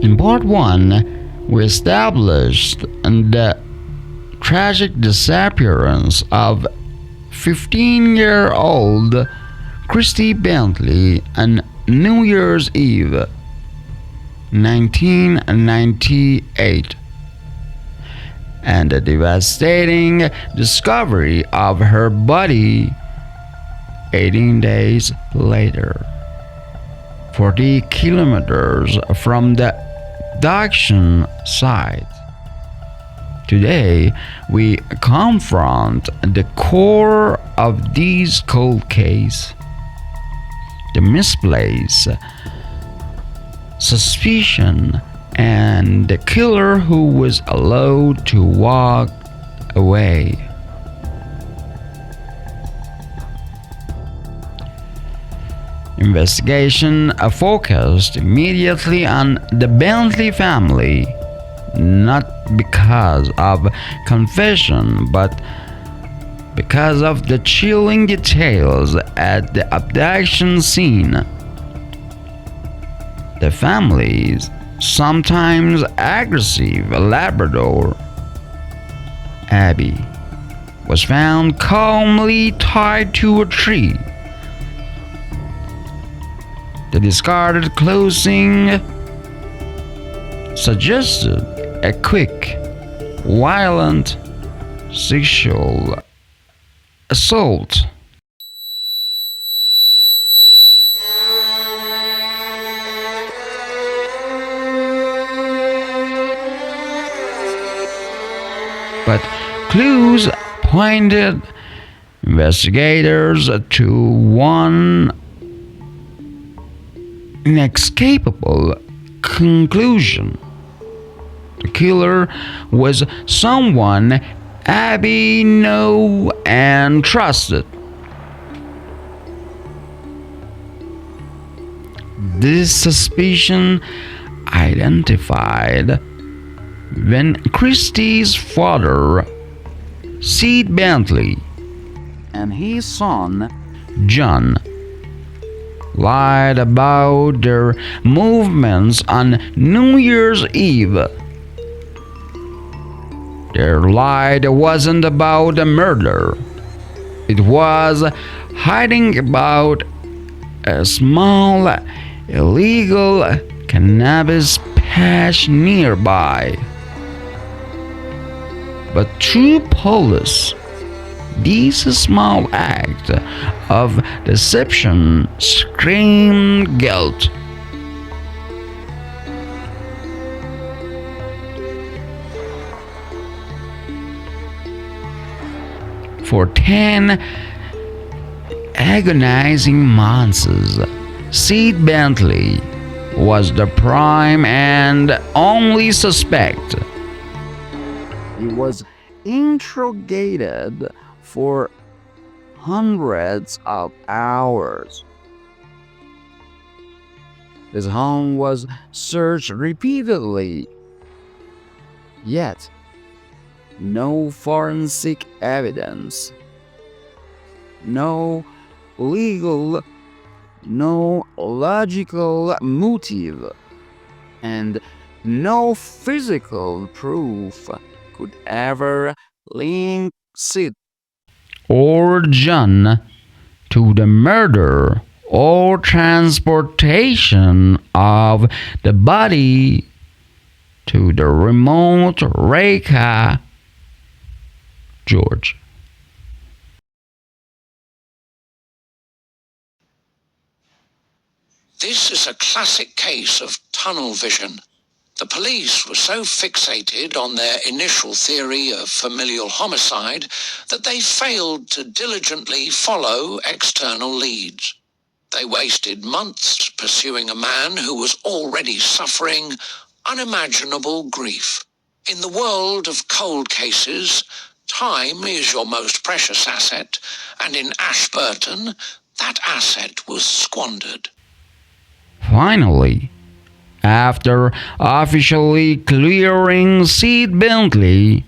In part 1, we established the tragic disappearance of 15-year-old Kristy Bentley on New Year's Eve, 1998, and the devastating discovery of her body 18 days later, 40 kilometers from the abduction site. Today, we confront the core of this cold case, the misplaced suspicion, and the killer who was allowed to walk away. Investigation focused immediately on the Bentley family, not because of confession, but because of the chilling details at the abduction scene. The family's sometimes aggressive Labrador, Abby, was found calmly tied to a tree. The discarded clothing suggested a quick, violent sexual assault. But clues pointed investigators to one inescapable conclusion. The killer was someone Abby knew and trusted. This suspicion identified when Kristy's father, Sid Bentley, and his son, John, lied about their movements on New Year's Eve. Their lie wasn't about a murder. It was hiding about a small illegal cannabis patch nearby. But to police, this small act of deception screamed guilt. For 10 agonizing months, Sid Bentley was the prime and only suspect. He was interrogated for hundreds of hours. His home was searched repeatedly, yet no forensic evidence, no legal, no logical motive, and no physical proof could ever link Sid or John to the murder or transportation of the body to the remote Reka, Georgia. This is a classic case of tunnel vision. The police were so fixated on their initial theory of familial homicide that they failed to diligently follow external leads. They wasted months pursuing a man who was already suffering unimaginable grief. In the world of cold cases, time is your most precious asset, and in Ashburton, that asset was squandered. Finally, after officially clearing Sid Bentley,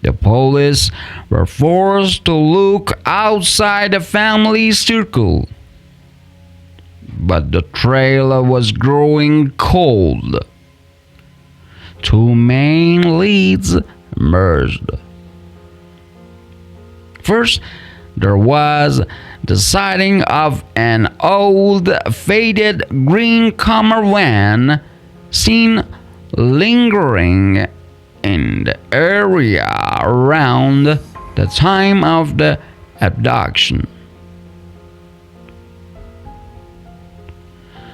the police were forced to look outside the family circle. But the trail was growing cold. two main leads emerged. First, there was the sighting of an old, faded green Hummer van seen lingering in the area around the time of the abduction.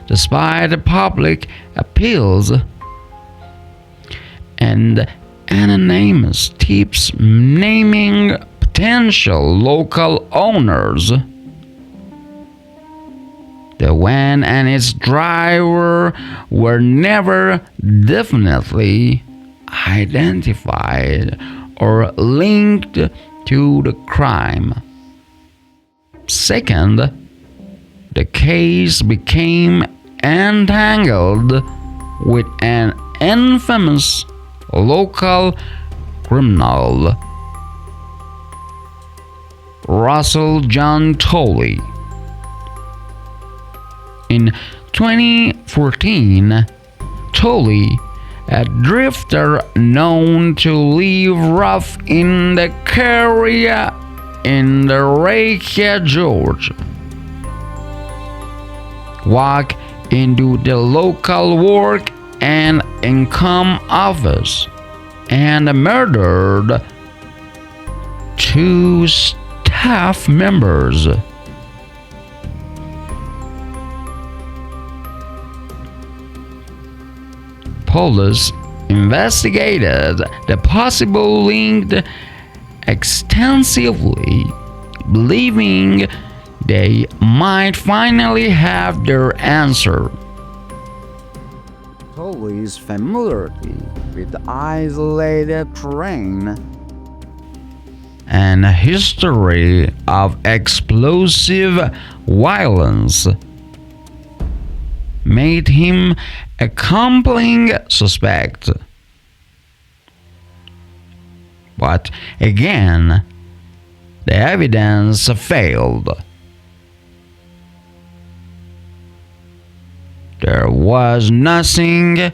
Despite the public appeals and anonymous tips naming potential local owners, the van and its driver were never definitely identified or linked to the crime. Second, the case became entangled with an infamous local criminal, Russell John Tolley. In 2014, Tolley, a drifter known to live rough in the area in the Reykjavik, Georgia, walked into the local work and income office and murdered two staff members. Police investigated the possible link extensively, believing they might finally have their answer. Tolley's familiarity with the isolated terrain and a history of explosive violence made him a compelling suspect. But again, the evidence failed. There was nothing,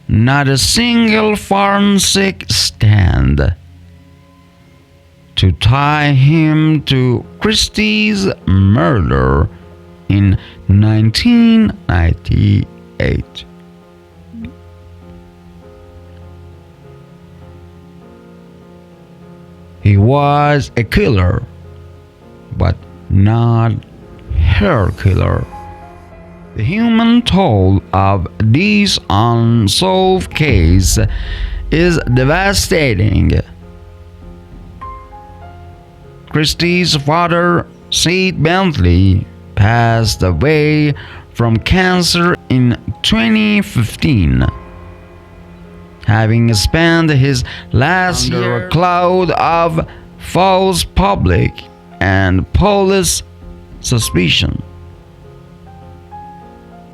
not a single forensic stand, to tie him to Kirsty's murder in 1998. He was a killer, but not her killer. The human toll of this unsolved case is devastating. Kirsty's father, Sid Bentley, passed away from cancer in 2015, having spent his last year under a cloud of false public and police suspicion.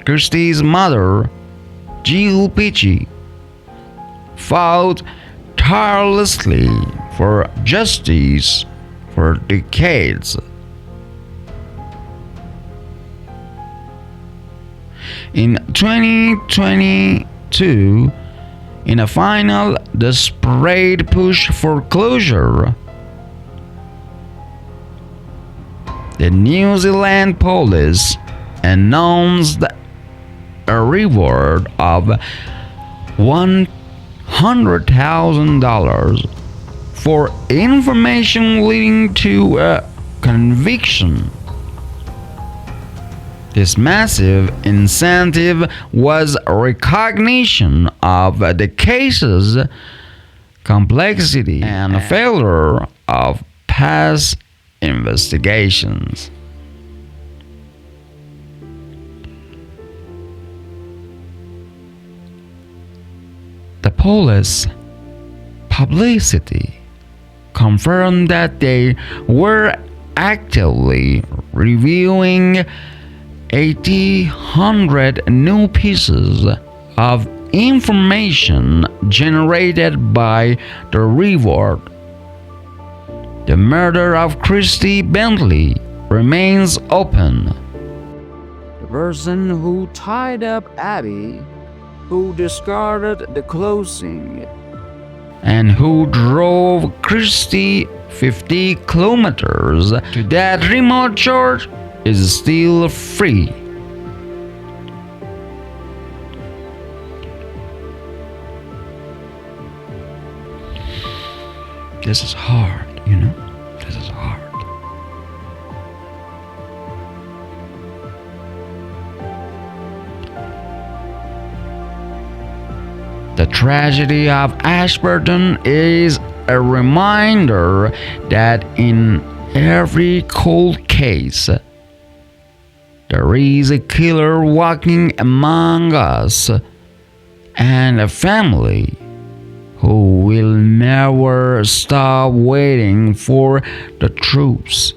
Kirsty's mother, Jill Peachy, fought tirelessly for justice for decades. In 2022, in a final desperate push for closure, the New Zealand police announced a reward of $100,000 for information leading to a conviction. This massive incentive was a recognition of the case's complexity and failure of past investigations. The police publicity confirmed that they were actively reviewing 1,800 new pieces of information generated by the reward. The murder of Kristy Bentley remains open. the person who tied up Abby who discarded the closing, and who drove Kirsty 50 kilometers to that remote church is still free. This is hard, you know? This is hard. The tragedy of Ashburton is a reminder that in every cold case, there is a killer walking among us and a family who will never stop waiting for the truth.